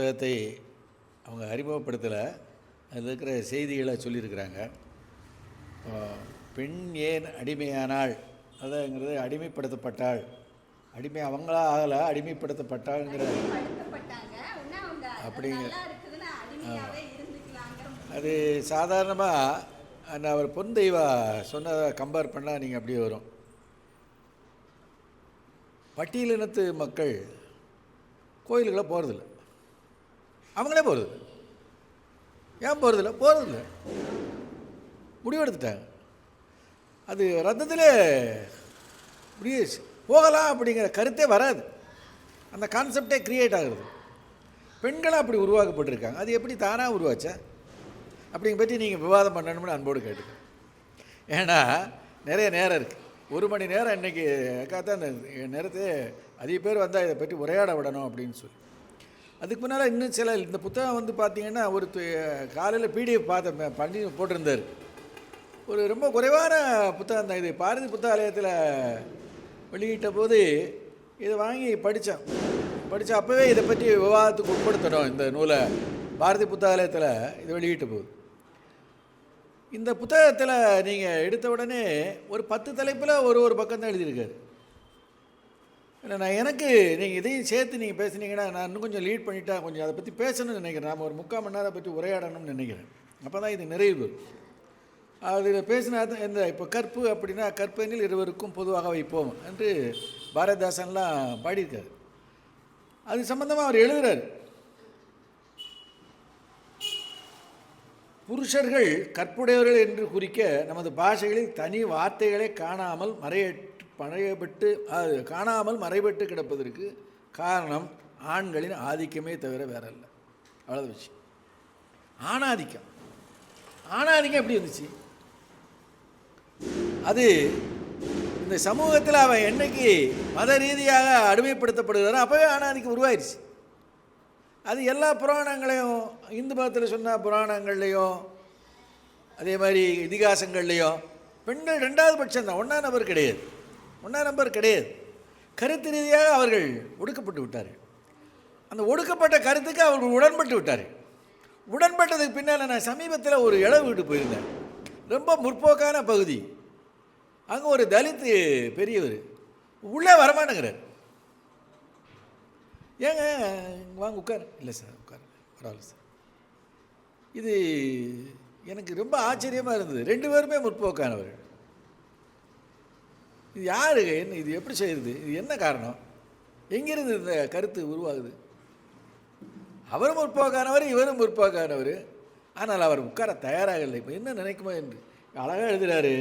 புத்தகத்தை அவங்க அறிமுகப்படுத்தலை, அதில் இருக்கிற செய்திகளை சொல்லியிருக்கிறாங்க. பெண் ஏன் அடிமையானாள் அதுங்கிறது அடிமைப்படுத்தப்பட்டாள், அடிமை அவங்களா ஆகலை, அடிமைப்படுத்தப்பட்டாள்ங்கிற அப்படிங்கிற அது சாதாரணமாக அவர் பொன் தெய்வா சொன்னதை கம்பேர் பண்ணால் நீங்கள் அப்படியே வரும். பட்டியலினத்து மக்கள் கோயிலுக்குள்ளே போகிறதில்ல, அவங்களே போகிறதில்ல. ஏன் போகிறதில்ல முடிவெடுத்துட்டாங்க. அது ரத்தத்திலே அப்படியே போகலாம் அப்படிங்கிற கருத்தே வராது, அந்த கான்செப்டே க்ரியேட் ஆகுது. பெண்களும் அப்படி உருவாக்கப்பட்டிருக்காங்க. அது எப்படி தானாக உருவாச்சா அப்படிங்க பற்றி நீங்கள் விவாதம் பண்ணணும்னு அன்போடு கேட்டுக்கேன். ஏன்னா நிறைய நேரம் இருக்குது, 1 மணி நேரம் இன்றைக்கி காத்தா அந்த நேரத்தை அதிக பேர் வந்தால் இதை பற்றி உரையாட விடணும் அப்படின்னு சொல்லி. அதுக்கு முன்னால் இன்னும் சில இந்த புத்தகம் பார்த்திங்கன்னா ஒரு காலையில் பிடிஎஃப் பண்ணி போட்டிருந்தார். ஒரு ரொம்ப குறைவான புத்தகம் தான் இது. பாரதி புத்தகாலயத்தில் வெளியிட்ட போது இதை வாங்கி படித்தேன். அப்போவே இதை பற்றி விவாதத்துக்கு உட்படுத்தணும் இந்த நூலை. பாரதி புத்தகாலயத்தில் இதை வெளியிட்ட போது இந்த புத்தகத்தில் நீங்கள் எடுத்த உடனே ஒரு 10 தலைப்பில் ஒரு பக்கம் தான் எழுதியிருக்காரு. நான் எனக்கு நீங்கள் இதையும் சேர்த்து நீங்கள் பேசுனீங்கன்னா நான் இன்னும் கொஞ்சம் லீட் பண்ணிட்டா கொஞ்சம் அதை பற்றி பேசணும்னு நினைக்கிறேன். நாம் ஒரு 3/4 மணி நேரம் பற்றி உரையாடணும்னு நினைக்கிறேன். அப்போ தான் இது நிறைவு. அதில் பேசினா தான் இந்த இப்போ கற்பு அப்படின்னா கற்பெனில் இருவருக்கும் பொதுவாக வைப்போம் என்று பாரதிதாசன்லாம் பாடியிருக்காரு. அது சம்பந்தமாக அவர் எழுதுகிறார். புருஷர்கள் கற்புடையவர்கள் என்று குறிக்க நமது பாஷைகளில் தனி வார்த்தைகளை காணாமல் மறைபட்டு கிடப்பதற்கு காரணம் ஆண்களின் ஆதிக்கமே தவிர வேற இல்லை. அவ்வளோ விஷயம். ஆணாதிக்கம் எப்படி வந்துச்சு? அது இந்த சமூகத்தில் அவன் என்னைக்கு மத ரீதியாக அடிமைப்படுத்தப்படுகிறாரோ அப்போவே ஆணாதிக்கம் உருவாயிருச்சு. அது எல்லா புராணங்களையும், இந்து மதத்தில் சொன்ன புராணங்கள்லேயும் அதே மாதிரி இதிகாசங்கள்லேயும் பெண்கள் 2வது பட்சம் தான், 1ஆம் நம்பர் கிடையாது. கருத்து ரீதியாக அவர்கள் ஒடுக்கப்பட்டு விட்டார்கள். அந்த ஒடுக்கப்பட்ட கருத்துக்கு அவர்கள் உடன்பட்டு விட்டார்கள். உடன்பட்டதுக்கு பின்னால் நான் சமீபத்தில் ஒரு இட வீட்டு போயிருந்தேன். ரொம்ப முற்போக்கான பகுதி. அங்கே ஒரு தலித்து பெரியவர் உள்ளே வரமாட்டேங்கிறார். ஏங்க வாங்க உட்கார். இல்லை சார் உட்கார், பரவாயில்ல சார். இது எனக்கு ரொம்ப ஆச்சரியமாக இருந்தது. 2 பேருமே முற்போக்கானவர்கள். இது யாரு, என்ன, இது எப்படி செய்யுது, இது என்ன காரணம், எங்கிருந்து இந்த கருத்து உருவாகுது? அவரும் முற்போக்கானவர், இவரும் முற்போக்கானவர். ஆனால் அவர் உட்கார தயாராக இல்லை. இப்போ என்ன நினைக்குமோ என்று அழகாக எழுதுகிறாரு.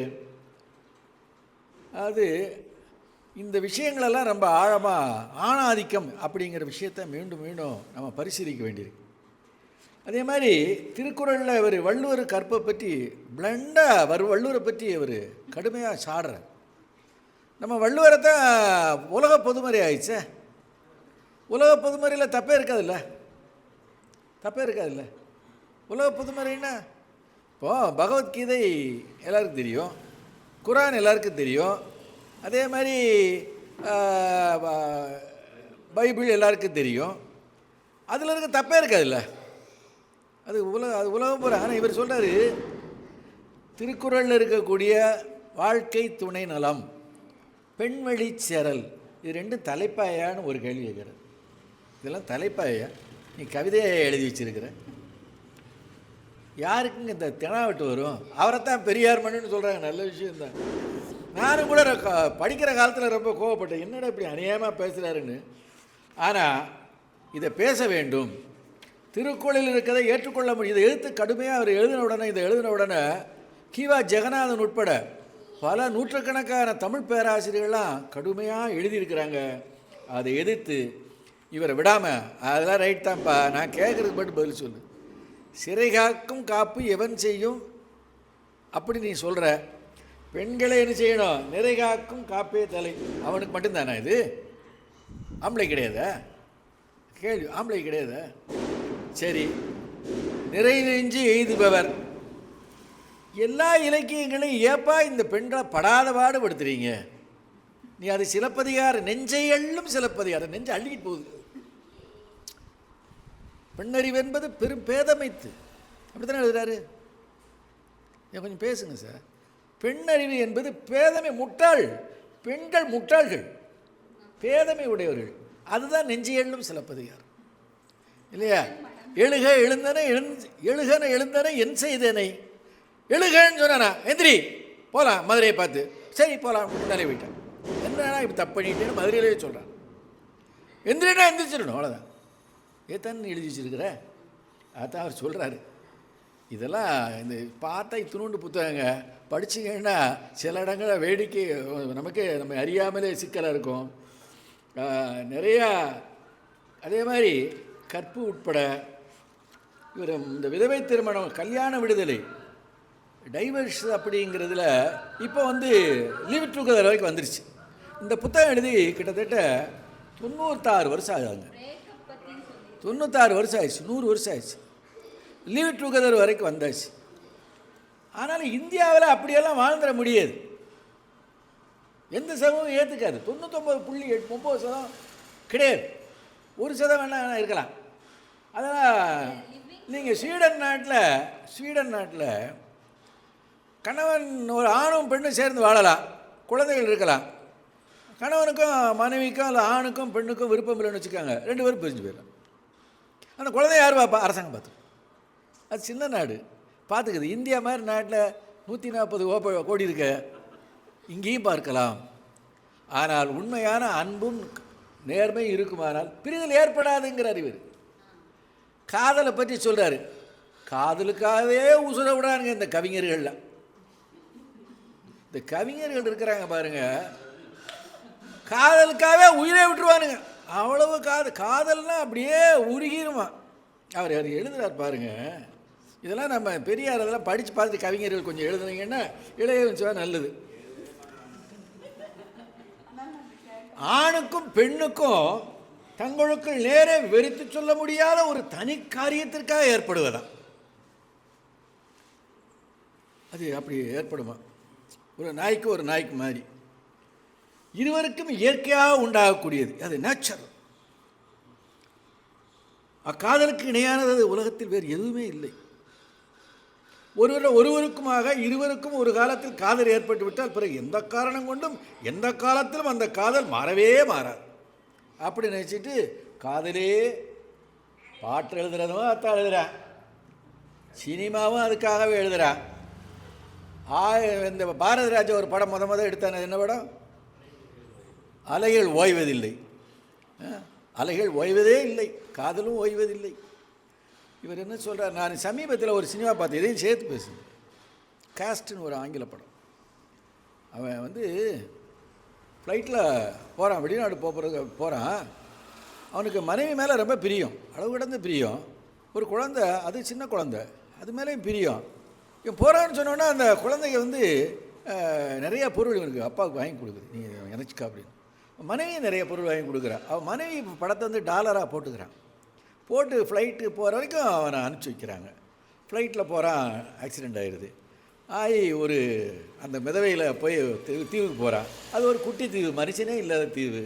அது இந்த விஷயங்களெல்லாம் ரொம்ப ஆழமாக ஆணாதிக்கம் அப்படிங்கிற விஷயத்தை மீண்டும் நம்ம பரிசீலிக்க வேண்டியிருக்கு. அதே மாதிரி திருக்குறளில் அவர் வள்ளுவர் கற்பை பற்றி பிளண்டாக வள்ளுவரை பற்றி அவர் கடுமையாக சாடுறார். நம்ம வள்ளுவரை தான் உலக பொதுமறை ஆயிடுச்சே. உலக பொதுமறையில் தப்பே இருக்காதுல்ல. உலக பொதுமறைன்னா இப்போது பகவத்கீதை எல்லாருக்கும் தெரியும், குரான் எல்லாருக்கும் தெரியும், அதே மாதிரி பைபிள் எல்லாருக்கும் தெரியும். அதில் இருக்க தப்பே இருக்காதுல்ல. அது உலகம் போகிற. ஆனால் இவர் சொல்கிறார் திருக்குறளில் இருக்கக்கூடிய வாழ்க்கை துணை நலம், பெண்வழி சேரல், இது 2 தலைப்பாயான்னு ஒரு கேள்வி கேட்குறார். இதெல்லாம் தலைப்பாயா? நீ கவிதையை எழுதி வச்சிருக்கிற, யாருக்குங்க இந்த தினாவட்டு வரும்? அவரைத்தான் பெரியார் மண்ணுன்னு சொல்கிறாங்க. நல்ல விஷயந்தான். நானும் கூட படிக்கிற காலத்தில் ரொம்ப கோவப்பட்டேன், என்னடா இப்படி அநியாயமாக பேசுகிறாருன்னு. ஆனால் இதை பேச வேண்டும். திருக்குறளில் இருக்கிறதை ஏற்றுக்கொள்ள முடியும். இதை எழுத்து கடுமையாக அவர் எழுதின உடனே கீவா ஜெகநாதன் உட்பட பல நூற்றுக்கணக்கான தமிழ் பேராசிரியர்கள்லாம் கடுமையாக எழுதியிருக்கிறாங்க. அதை எதிர்த்து இவரை விடாமல், அதெல்லாம் ரைட் தான்ப்பா, நான் கேட்குறதுக்கு மட்டும் பதில் சொல்லு, சிறை காக்கும் காப்பு எவன் செய்யும் அப்படி நீ சொல்கிற, பெண்களை என்ன செய்யணும், நிறை காக்கும் காப்பே தலை, அவனுக்கு மட்டும்தானா இது? ஆம்பளை கிடையாதா? கேள்வி, ஆம்பளை கிடையாதா? சரி, நிறைநெஞ்சு எய்துபவர், எல்லா இலக்கியங்களையும் ஏப்பா இந்த பெண்களை படாத பாடுபடுத்துறீங்க? நீ அது சிலப்பதிகார நெஞ்சை அள்ளும் சிலப்பதிகாரம், நெஞ்சை அள்ளிக்கிட்டு போகுது. பெண்ணறிவு என்பது பெரும் பேதமைத்து, அப்படி தானே எழுதுறாரு. ஏன் கொஞ்சம் பேசுங்க சார். பெண்ணறிவு என்பது பேதமை, முட்டாள். பெண்கள் முட்டாள்கள், பேதமை உடையவர்கள். அதுதான் நெஞ்சு எள்ளும் சிலப்பதிகாரம் இல்லையா? எழுக எழுந்தனை எழுகன எழுந்தனை என் செய்தனை. எழுகன்னு சொன்னா எந்திரி போகலாம் மதுரையை பார்த்து, சரி போகலாம் முன்னாலே போயிட்டான். என்னன்னா இப்போ தப்பு பண்ணிட்டேன்னு மதுரையிலே சொல்கிறான். எந்திரினா எந்திரிச்சிடணும், அவ்வளோதான். ஏத்தான்னு எழுதி வச்சுருக்கிற அதான் அவர் சொல்கிறாரு. இதெல்லாம் இந்த பார்த்தா இத்தினூண்டு புத்தகங்க படிச்சிங்கன்னா சில இடங்களில் வேடிக்கை நமக்கே நம்ம அறியாமலே சிக்கலாக இருக்கும் நிறையா. அதே மாதிரி கற்பு உட்பட இவர் இந்த விதவை திருமணம், கல்யாண விடுதலை, டைவர்ஸ் அப்படிங்கிறதுல இப்போ லீவ் டுகெதர் வரைக்கும் வந்துருச்சு. இந்த புத்தகம் எழுதி கிட்டத்தட்ட 96 வருஷம் ஆகுதுங்க. 96 வருஷம் ஆயிடுச்சு, 100 வருஷம் ஆயிடுச்சு. லீவ் டுகெதர் வரைக்கும் வந்தாச்சு. ஆனாலும் இந்தியாவில் அப்படியெல்லாம் வாழ்ந்துட முடியாது. எந்த சதவீதம் ஏற்றுக்காது. 99.9% கிடையாது. 1% வேணா இருக்கலாம். அதெல்லாம் நீங்கள் ஸ்வீடன் நாட்டில் கணவன் ஒரு ஆணும் பெண்ணும் சேர்ந்து வாழலாம், குழந்தைகள் இருக்கலாம். கணவனுக்கும் மனைவிக்கும் இல்லை ஆணுக்கும் பெண்ணுக்கும் விருப்பம் இல்லைன்னு வச்சுக்காங்க, 2 பேரும் பிரிஞ்சு போயிடலாம். அந்த குழந்தைய யார் பார்ப்பா? அரசாங்கம் பார்த்து. அது சின்ன நாடு பார்த்துக்குது. இந்தியா மாதிரி நாட்டில் 140 கோடி இருக்க, இங்கேயும் பார்க்கலாம். ஆனால் உண்மையான அன்பும் நேர்மை இருக்குமானால் பிரிதல் ஏற்படாதுங்கிறார் இவர். காதலை பற்றி சொல்கிறாரு. காதலுக்காகவே உசுர விடானுங்க இந்த கவிஞர்கள்லாம். இந்த கவிஞர்கள் இருக்கிறாங்க பாருங்க, காதலுக்காகவே உயிரை விட்டுருவானுங்க. அவ்வளவு காதல்னா அப்படியே உருகிருமா. அவர் எழுதுறார் பாருங்க. இதெல்லாம் நம்ம பெரியார் அதெல்லாம் படித்து பார்த்து கவிஞர்கள் கொஞ்சம் எழுதுனீங்கன்னா இளைய வச்சுவா நல்லது. ஆணுக்கும் பெண்ணுக்கும் தங்களுக்குள் நேரே வெறுத்து சொல்ல முடியாத ஒரு தனி காரியத்திற்காக ஏற்படுவதா அது? அப்படி ஏற்படுமா? ஒரு நாய்க்கு மாதிரி இருவருக்கும் இயற்கையாக உண்டாகக்கூடியது, அது நேச்சர். அக்காதலுக்கு இணையானது உலகத்தில் வேறு எதுவுமே இல்லை. ஒருவருக்குமாக இருவருக்கும் ஒரு காலத்தில் காதல் ஏற்பட்டு விட்டால் பிறகு எந்த காரணம் கொண்டும் எந்த காலத்திலும் அந்த காதல் மாறவே மாறாது. அப்படி நினச்சிட்டு காதலே பாட்டு எழுதுறதும் அத்தான் எழுதுகிறான், சினிமாவும் அதுக்காகவே எழுதுகிறான். இந்த பாரதிராஜா ஒரு படம் முத எடுத்தானே, என்ன படம்? அலைகள் ஓய்வதில்லை. அலைகள் ஓய்வதே இல்லை, காதலும் ஓய்வதில்லை. இவர் என்ன சொல்கிறார்? நான் சமீபத்தில் ஒரு சினிமா பார்த்தேன், இதையும் சேர்த்து பேசுகிறேன். காஸ்ட்னு ஒரு ஆங்கில படம். அவன் ஃப்ளைட்டில் போகிறான், வெளிநாடு போகிறான். அவனுக்கு மனைவி மேலே ரொம்ப பிரியம், அளவு கடந்த பிரியம். ஒரு குழந்தை, அது சின்ன குழந்தை, அது மேலேயும் பிரியம். இவன் போகிறான்னு சொன்னோன்னா அந்த குழந்தைங்க நிறையா பொருள் இவனுக்கு அப்பாவுக்கு வாங்கி கொடுக்குது, நீ நினச்சிக்கா அப்படின்னு. மனைவி நிறைய பொருள் வாங்கி கொடுக்குறான். அவன் மனைவி படத்தை டாலராக போட்டுக்கிறான். போட்டு ஃப்ளைட்டு போகிற வரைக்கும் அவனை அனுப்பிச்சி வைக்கிறாங்க. ஃப்ளைட்டில் போகிறான், ஆக்சிடெண்ட் ஆகிடுது. ஆகி அந்த மிதவையில் போய் தீவுக்கு போகிறான். அது ஒரு குட்டி தீவு, மனுஷனே இல்லாத தீவு.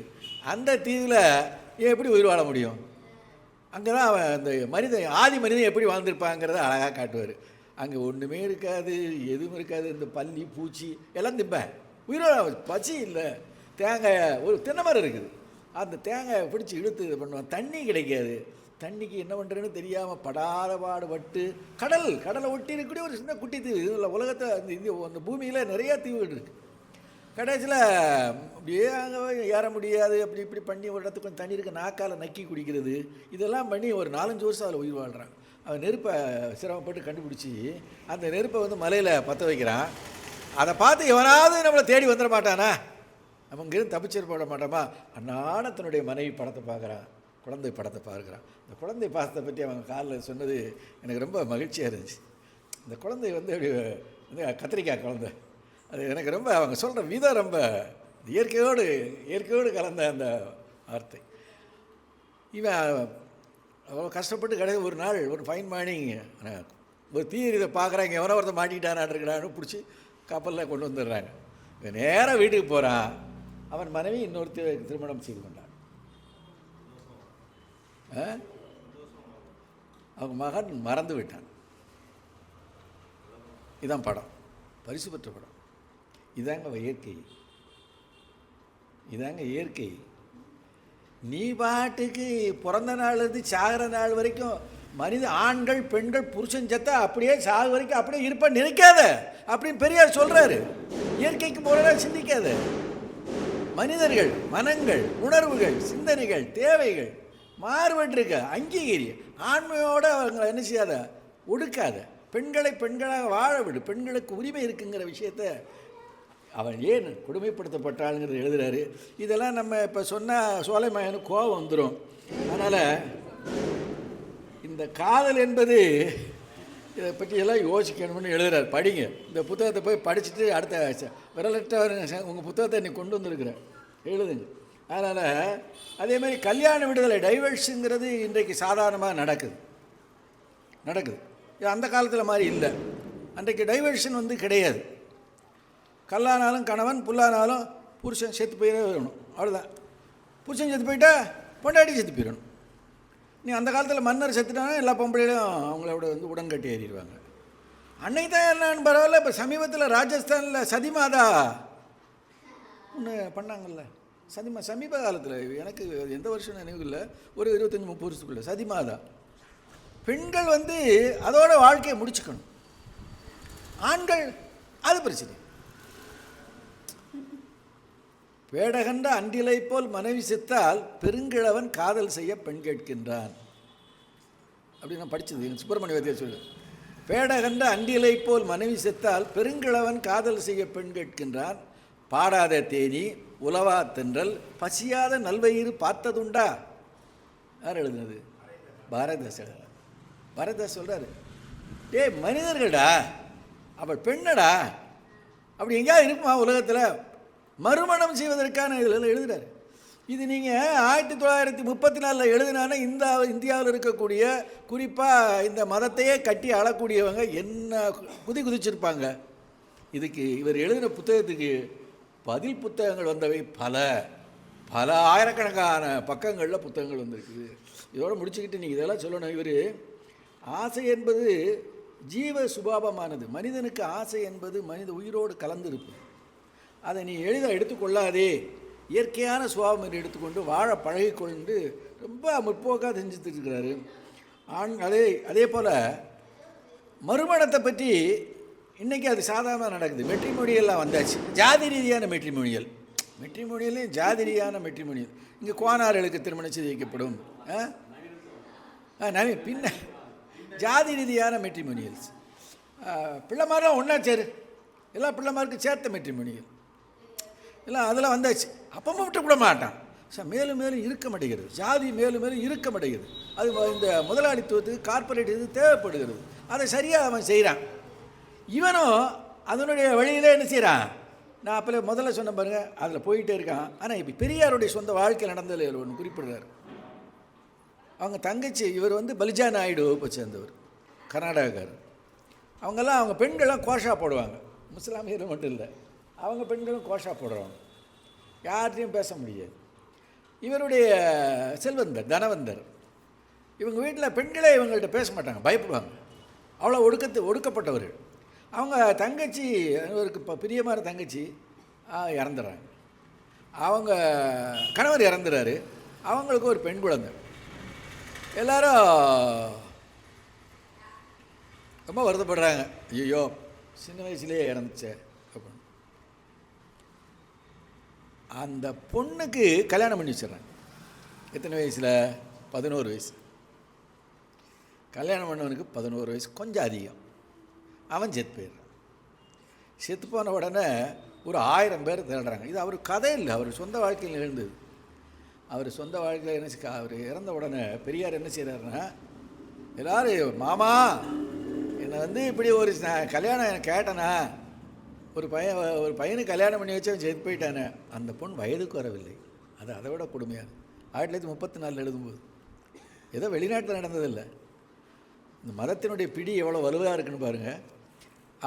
அந்த தீவில் எப்படி உயிர் வாழ முடியும்? அங்கே தான் அவன் அந்த ஆதி மனிதன் எப்படி வாழ்ந்துருப்பாங்கிறத அழகாக காட்டுவார். அங்கே ஒன்றுமே இருக்காது, எதுவும் இருக்காது. இந்த பல்லி பூச்சி எல்லாம் திம்பேன், உயிரோட பசி இல்லை. தேங்காய், ஒரு தென்னை மரம் இருக்குது, அந்த தேங்காயை பிடிச்சி இழுத்து இது பண்ணுவான். தண்ணி கிடைக்காது, தண்ணிக்கு என்ன பண்ணுறேன்னு தெரியாமல் படாத பாடுபட்டு கடலை ஒட்டி இருக்கக்கூடிய ஒரு சின்ன குட்டி தீவு. இதில் உலகத்தில் அந்த பூமியில் நிறையா தீவுகள் இருக்குது. கடைசியில் அப்படியே அங்கே ஏற முடியாது, அப்படி இப்படி பண்ணி ஒரு இடத்துக்கு கொஞ்சம் தண்ணி இருக்க நாக்கால் நக்கி குடிக்கிறது, இதெல்லாம் பண்ணி ஒரு 4-5 வருஷம் அதில் உயிர் வாழ்கிறான். அவன் நெருப்பை சிரமப்பட்டு கண்டுபிடிச்சி அந்த நெருப்பை மலையில் பற்ற வைக்கிறான். அதை பார்த்து எவனாவது நம்மளை தேடி வந்துட மாட்டானா? நம்ம இங்கேருந்து தப்பிச்சிருப்பட மாட்டோமா? அன்னாட தன்னுடைய மனைவி படத்தை பார்க்குறான், குழந்தை படத்தை பார்க்குறான். இந்த குழந்தை பாசத்தை பற்றி அவங்க காலில் சொன்னது எனக்கு ரொம்ப மகிழ்ச்சியாக இருந்துச்சு. இந்த குழந்தை அப்படி கத்திரிக்காய் குழந்தை, அது எனக்கு ரொம்ப அவங்க சொல்கிற விதம் ரொம்ப இயற்கையோடு கலந்த அந்த வார்த்தை. இவன் அவ்வளோ கஷ்டப்பட்டு கிடையாது. ஒரு நாள் ஒரு ஃபைன் மார்னிங் ஒரு இதை பார்க்குறாங்க, எவனோ ஒருத்தர் மாட்டிக்கிட்டானான்னு பிடிச்சி கப்பலில் கொண்டு வந்துடுறாங்க. இவன் நேராக வீட்டுக்கு போகிறான். அவன் மனைவி திருமணம் செய்து கொண்டான். அவங்க மகன் மறந்து விட்டான். இதான் படம், பரிசு பெற்ற படம். இதாங்க இயற்கை, இதாங்க இயற்கை. நீ பாட்டுக்கு பிறந்த நாள்லேருந்து சாகிற நாள் வரைக்கும் மனித ஆண்கள் பெண்கள் புருஷன் செத்தா அப்படியே சாகு வரைக்கும் அப்படியே இருப்பான் நினைக்காத அப்படின்னு பெரியார் சொல்கிறாரு. இயற்கைக்கு போகிறதா சிந்திக்காத. மனிதர்கள் மனங்கள் உணர்வுகள் சிந்தனைகள் தேவைகள் மாறுபட்டிருக்க அங்கீகரி. ஆண்மையோடு அவங்க என்ன செய்யாத, ஒடுக்காத. பெண்களை பெண்களாக வாழ விடு. பெண்களுக்கு உரிமை இருக்குங்கிற விஷயத்த அவன் ஏன் கொடுமைப்படுத்தப்பட்டாளுங்கிறது எழுதுகிறாரு. இதெல்லாம் நம்ம இப்போ சொன்னால் சோலைமகனுக்கு கோபம் வந்துடும். அதனால் இந்த காதல் என்பது இதை பற்றியெல்லாம் யோசிக்கணும்னு எழுதுகிறார். படிங்க, இந்த புத்தகத்தை போய் படிச்சுட்டு அடுத்த விரலற்ற உங்கள் புத்தகத்தை நீ கொண்டு வந்திருக்கிற எழுதுங்க. அதனால் அதேமாதிரி கல்யாண விடுதலை டைவர்ஸுங்கிறது இன்றைக்கு சாதாரணமாக நடக்குது. இது அந்த காலத்தில் மாதிரி இல்லை. அன்றைக்கு டைவர்ஷன் வந்து கிடையாது. கல்லானாலும் கணவன், புல்லானாலும் புருஷன் செத்து போயிடவே வேணும், அவ்வளோதான். புருஷன் செத்து போயிட்டா பொண்டாட்டி செத்து போயிடணும். நீ அந்த காலத்தில் மன்னர் செத்துட்டாங்கன்னா எல்லா பொம்பளையிலும் அவங்களோட வந்து உடன்கட்டி ஏறிடுவாங்க. அன்னைக்கு தான் என்னன்னு பரவாயில்ல. இப்போ சமீபத்தில் ராஜஸ்தானில் சதிமாதா ஒன்று பண்ணாங்கல்ல, சமீப காலத்தில், எனக்கு எந்த வருஷம் நினைவு இல்லை, ஒரு 25-30 வருஷத்துக்குள்ள சதிமாதா. பெண்கள் வந்து அதோட வாழ்க்கையை முடிச்சுக்கணும், ஆண்கள் அது பிரச்சனை. பேடகண்ட அன்றிலை போல் மனைவி செத்தால் பெருங்கிழவன் காதல் செய்ய பெண் கேட்கின்றான் அப்படின்னு நான் படித்தது. சுப்பிரமணிய வாத்தியார் சொல்லு. பேடகண்ட அன்றிலை போல் மனைவி செத்தால் பெருங்கிழவன் காதல் செய்ய பெண் கேட்கின்றான். பாடாத தேனி உலவா தென்றல் பசியாத நல்வயிறு பார்த்ததுண்டா. யார் எழுதுனது? பாரதிதாசன். பாரதிதாஸ் சொல்கிறாரு, மனிதர்கள்டா, அவள் பெண்ணடா, அப்படி எங்கேயாவது இருக்குமா உலகத்தில்? மறுமணம் செய்வதற்கான இதில் எழுதுகிறார். இது நீங்கள் 1934 எழுதினான இந்தியாவில் இருக்கக்கூடிய குறிப்பாக இந்த மதத்தையே கட்டி ஆளக்கூடியவங்க என்ன குதிச்சிருப்பாங்க. இதுக்கு இவர் எழுதின புத்தகத்துக்கு பதில் புத்தகங்கள் வந்தவை பல ஆயிரக்கணக்கான பக்கங்களில் புத்தகங்கள் வந்திருக்குது. இதோடு முடிச்சுக்கிட்டு நீங்கள் இதெல்லாம் சொல்லணும். இவர் ஆசை என்பது ஜீவ சுபாவமானது. மனிதனுக்கு ஆசை என்பது மனித உயிரோடு கலந்திருப்பது. அதை நீ எடுத்துக்கொள்ளாதே, இயற்கையான சுபாவம் என்று எடுத்துக்கொண்டு வாழ பழகிக்கொண்டு ரொம்ப முற்போக்காக செஞ்சுட்டு இருக்கிறாரு. அதே போல் மறுமணத்தை பற்றி இன்றைக்கி அது சாதாரணமாக நடக்குது. மெட்ரிமோனியல்லாம் வந்தாச்சு, ஜாதி ரீதியான மெட்ரிமோனியலையும் ஜாதி ரீதியான மெட்ரிமோனியல். இங்கே கோனார்களுக்கு திருமணம் செய்து வைக்கப்படும். பின்ன ஜாதி ரீதியான மெட்ரிமோனியல்ஸ். பிள்ளைமாரெலாம் ஒன்றா சேரு, எல்லா பிள்ளைமாருக்கும் சேர்த்த மெட்ரிமோனியல் எல்லாம் அதெல்லாம் வந்தாச்சு. அப்பவும் விட்டுக்கூட மாட்டான். மேலும் மேலும் இருக்க மாட்டேங்கிறது, ஜாதி மேலும் மேலும் இருக்க மாட்டேங்கிறது. அது இந்த முதலாளித்துவத்துக்கு கார்பரேட் இது தேவைப்படுகிறது. அதை சரியாக அவன் செய்கிறான். இவனும் அதனுடைய வழியில் என்ன செய்கிறான்? நான் அப்போ முதல்ல சொன்ன பாருங்கள், அதில் போயிட்டே இருக்கான். ஆனால் இப்போ பெரியாருடைய சொந்த வாழ்க்கையில் நடந்ததில் ஒன்று குறிப்பிடுறாரு. அவங்க தங்கச்சி, இவர் வந்து பலிஜா நாயுடு வகுப்பை சேர்ந்தவர், கர்நாடகாக்காரர். அவங்கெல்லாம் அவங்க பெண்கள்லாம் கோஷா போடுவாங்க. முஸ்லாமியர் மட்டும் இல்லை, அவங்க பெண்களும் கோஷா போடுறவங்க, யார்கிட்டையும் பேச முடியாது. இவருடைய செல்வந்தர் தனவந்தர். இவங்க வீட்டில் பெண்களே இவங்கள்ட்ட பேச மாட்டாங்க, பயப்படுவாங்க. அவ்வளோ ஒடுக்கப்பட்டவர்கள். அவங்க தங்கச்சி, இவருக்கு இப்போ பிரியமான தங்கச்சி இறந்துடுறாங்க. அவங்க கணவர் இறந்துறாரு. அவங்களுக்கு ஒரு பெண் குழந்தை. எல்லாரும் ரொம்ப வருத்தப்படுறாங்க. ஐயோ, சின்ன வயசுலேயே இறந்துச்சே அப்படின்னு. அந்த பொண்ணுக்கு கல்யாணம் பண்ணி வச்சிடறாங்க. எத்தனை வயசில்? 11 வயசு. கல்யாணம் பண்ணவனுக்கு 11 வயசு, கொஞ்சம் அதிகம். அவன் செத்து போயிடுறான். செத்து போன உடனே ஒரு 1000 பேர் தேடுறாங்க. இது அவர் கதை இல்லை, அவர் சொந்த வாழ்க்கையில் எழுந்தது. அவர் சொந்த வாழ்க்கையில் என்ன, அவர் இறந்த உடனே பெரியார் என்ன செய்கிறாருன்னா, எல்லோரும் மாமா என்னை வந்து இப்படி ஒரு கல்யாணம் எனக்கு கேட்டேனா, ஒரு பையனுக்கு கல்யாணம் பண்ணி வச்சு அவன் செத்து போயிட்டானே. அந்த பொண்ணு வயதுக்கு வரவில்லை. அது அதை விட கொடுமையாக 1934 எழுதும்போது ஏதோ வெளிநாட்டில் நடந்ததில்லை. இந்த மதத்தினுடைய பிடி எவ்வளோ வலுவாக இருக்குன்னு பாருங்கள்.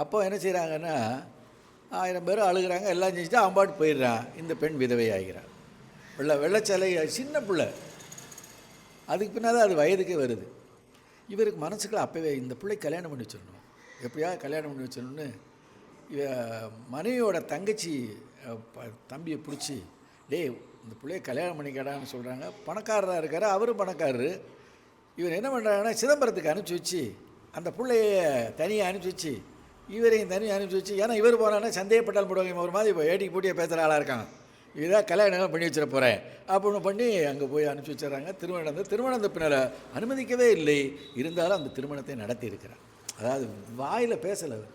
அப்போ என்ன செய்கிறாங்கன்னா, 1000 பேர் அழுகிறாங்க. எல்லாம் செஞ்சுட்டு அம்பாட்டு போயிடுறான். இந்த பெண் விதவை ஆகிறான். வெள்ளச்சலை, சின்ன பிள்ளை. அதுக்கு பின்னால் அது வயதுக்கே வருது. இவருக்கு மனசுக்குள்ள அப்போவே இந்த பிள்ளை கல்யாணம் பண்ணி வச்சிடணும், எப்படியாவது கல்யாணம் பண்ணி வச்சிடணும்னு மனைவியோட தங்கச்சி தம்பியை பிடிச்சி, டேய் இந்த பிள்ளைய கல்யாணம் பண்ணிக்கடான்னு சொல்கிறாங்க. பணக்காரராக இருக்கார், அவரும் பணக்காரரு. இவர் என்ன பண்ணுறாங்கன்னா சிதம்பரத்துக்கு அனுப்பிச்சி வச்சு அந்த பிள்ளைய தனியாக அனுப்பிச்சி வச்சு இவரையும் தனியாக அனுப்பிச்சி வச்சு, ஏன்னா இவர் போனான்னா சந்தேகப்பட்டால் போடுவாங்க, ஒரு மாதிரி இப்போ ஏட்டிக்கு போட்டியாக பேசுகிற ஆளாக இருக்காங்க, இதான் கல்யாணம் பண்ணி வச்சிட போகிறேன் அப்படின்னு பண்ணி அங்கே போய் அனுப்பிச்சி வச்சிடறாங்க. திருமணத்தை பின்னால் அனுமதிக்கவே இல்லை, இருந்தாலும் அந்த திருமணத்தை நடத்தி இருக்கிறார். அதாவது வாயில் பேசலை, அவர்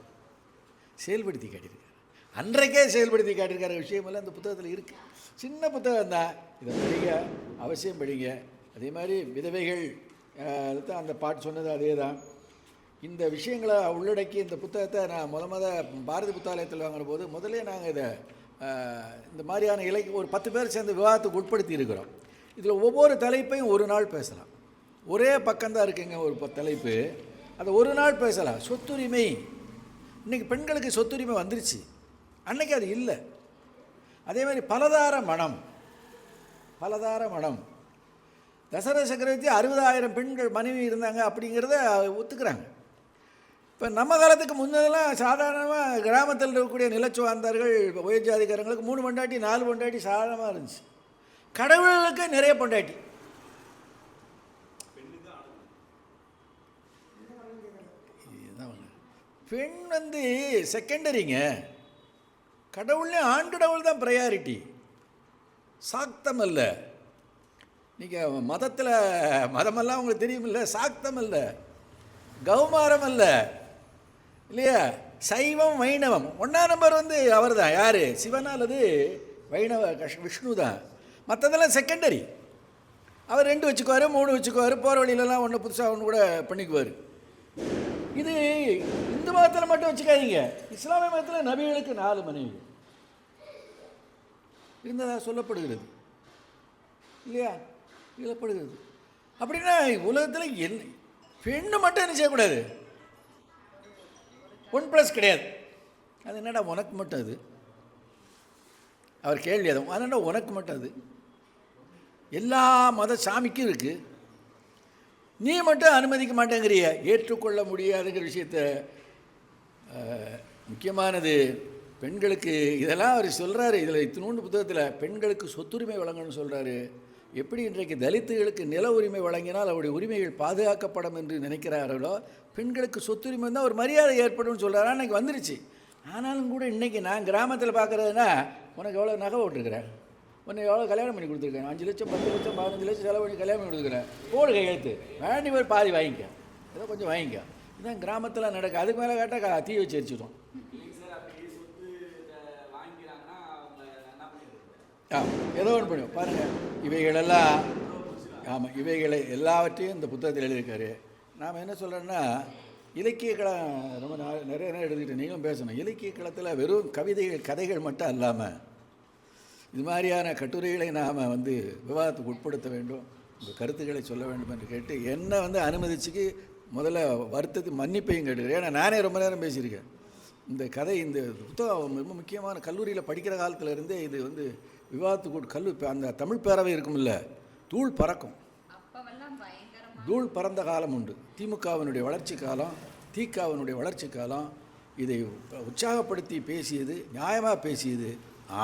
செயல்படுத்தி காட்டியிருக்கார். அன்றைக்கே செயல்படுத்தி காட்டியிருக்கிற விஷயமெல்லாம் அந்த புத்தகத்தில் இருக்குது. சின்ன புத்தகம் தான், இதை படிங்க, அவசியம் படிங்க. அதே மாதிரி விதவைகள் தான் அந்த பாட்டு சொன்னது அதே தான். இந்த விஷயங்களை உள்ளடக்கி இந்த புத்தகத்தை நான் பாரதி புத்தாலயத்தில் வாங்கின போது முதலே நாங்கள் இதை இந்த மாதிரியான ஒரு 10 பேர் சேர்ந்து விவாதத்துக்கு உட்படுத்தி இருக்கிறோம். இதில் ஒவ்வொரு தலைப்பையும் ஒரு நாள் பேசலாம். ஒரே பக்கம்தான் இருக்குங்க ஒரு தலைப்பு, அதை ஒரு நாள் பேசலாம். சொத்துரிமை, இன்றைக்கி பெண்களுக்கு சொத்துரிமை வந்துருச்சு, அன்றைக்கி அது இல்லை. அதே மாதிரி பலதார மனம். தசரத சக்கரவர்த்தி 60,000 பெண்கள் மனைவி இருந்தாங்க அப்படிங்கிறத ஒத்துக்கிறாங்க. இப்போ நம்ம காலத்துக்கு முன்னதெல்லாம் சாதாரணமாக கிராமத்தில் இருக்கக்கூடிய நிலச்சுவார்ந்தார்கள் உயர் ஜாதிக்காரங்களுக்கு 3 பொண்டாட்டி 4 பொண்டாட்டி சாதாரணமாக இருந்துச்சு. கடவுளுக்கு நிறைய பொண்டாட்டி. பெண் செகண்டரிங்க, கடவுள்லேயும் ஆண் கடவுள் தான் ப்ரையாரிட்டி, சாக்தம் அல்ல. நீங்கள் மதமெல்லாம் உங்களுக்கு தெரியுமில்ல, சாக்தம் அல்ல, கௌமாரம் அல்ல, இல்லையா? சைவம் வைணவம் 1ஆம் நம்பர் அவர் தான். யார்? சிவனா அல்லது விஷ்ணு தான். மற்றதெல்லாம் செகண்டரி. அவர் 2 வச்சுக்குவார், 3 வச்சுக்குவார், போகிற வழியிலலாம் ஒன்று புதுசாக ஒன்று கூட பண்ணிக்குவார். இது இந்து மதத்தில் மட்டும் வச்சுக்காதீங்க. இஸ்லாமிய மதத்தில் நபிகளுக்கு 4 மனைவி இருந்ததாக சொல்லப்படுகிறது, இல்லையா? சொல்லப்படுகிறது. அப்படின்னா உலகத்தில் பெண்ணு மட்டும் என்ன செய்யக்கூடாது, 1+ கிடையாது. அது என்னடா உனக்கு மட்டும் அது? அவர் கேள்வி அது என்னடா உனக்கு மட்டும் அது? எல்லா மத சாமிக்கும் இருக்குது, நீ மட்டும் அனுமதிக்க மாட்டேங்கிறிய. ஏற்றுக்கொள்ள முடியாதுங்கிற விஷயத்தை முக்கியமானது பெண்களுக்கு இதெல்லாம் அவர் சொல்கிறாரு. இதில் இத்தினூண்டு புத்தகத்தில் பெண்களுக்கு சொத்துரிமை வழங்கணும்னு சொல்கிறாரு. எப்படி இன்றைக்கு தலித்துகளுக்கு நில உரிமை வழங்கினால் அவருடைய உரிமைகள் பாதுகாக்கப்படும் என்று நினைக்கிறார்களோ, பெண்களுக்கு சொத்துரிமை தான் ஒரு மரியாதை ஏற்படும் சொல்கிறாரு. அன்றைக்கி வந்துருச்சு. ஆனாலும் கூட இன்றைக்கி நான் கிராமத்தில் பார்க்குறதுனா, உனக்கு எவ்வளோ நகை ஓட்டுருக்கிறேன், உன்னை எவ்வளோ கல்யாணம் பண்ணி கொடுத்துருக்கேன், 5 லட்சம் 10 லட்சம் 15 லட்சம் செலவு பண்ணி கல்யாணம் பண்ணி கொடுத்துருக்கிறேன், போடு கையெழுத்து, வேண்டி ஒரு பாதி வாங்கிக்க, ஏதோ கொஞ்சம் வாங்கிக்க. இதுதான் கிராமத்தில் நடக்க. அதுக்கு மேலே கேட்டால் தீ வச்சு எரிச்சிடும். ஏதோ ஒன்று பண்ணுவோம் பாருங்கள். இவைகளெல்லாம் ஆமாம், இவைகளை எல்லாவற்றையும் இந்த புத்தகத்தில் எழுதியிருக்காரு. நாம் என்ன சொல்கிறோன்னா, இலக்கிய களம் ரொம்ப நிறைய நேரம் எழுதிக்கிட்டு நீங்களும் பேசணும். இலக்கிய களத்தில் வெறும் கவிதைகள் கதைகள் மட்டும் இல்லாமல் இது மாதிரியான கட்டுரைகளை நாம் விவாதத்துக்கு உட்படுத்த வேண்டும், உங்கள் கருத்துக்களை சொல்ல வேண்டும் என்று கேட்டு என்னை அனுமதிச்சுக்கு முதல்ல வருத்தத்துக்கு மன்னிப்பையும் கேட்டுக்கிறேன். ஏன்னா நானே ரொம்ப நேரம் பேசியிருக்கேன். இந்த கதை இந்த புத்தகம் ரொம்ப முக்கியமான. கல்லூரியில் படிக்கிற காலத்தில் இருந்தே இது விவாதத்துக்கு அந்த தமிழ் பேரவை இருக்குமில்ல, தூள் பறக்கும். தூள் பறந்த காலம் உண்டு. திமுகவினுடைய வளர்ச்சி காலம், திகாவினுடைய வளர்ச்சி காலம். இதை உற்சாகப்படுத்தி பேசியது, நியாயமாக பேசியது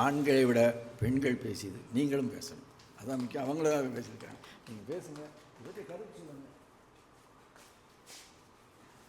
ஆண்களை விட பெண்கள் பேசியது. நீங்களும் பேசணும், அதான் முக்கியம். அவங்களும் பேசியிருக்காங்க. நீங்கள் பேசுங்க, கருத்து சொல்லுங்கள்.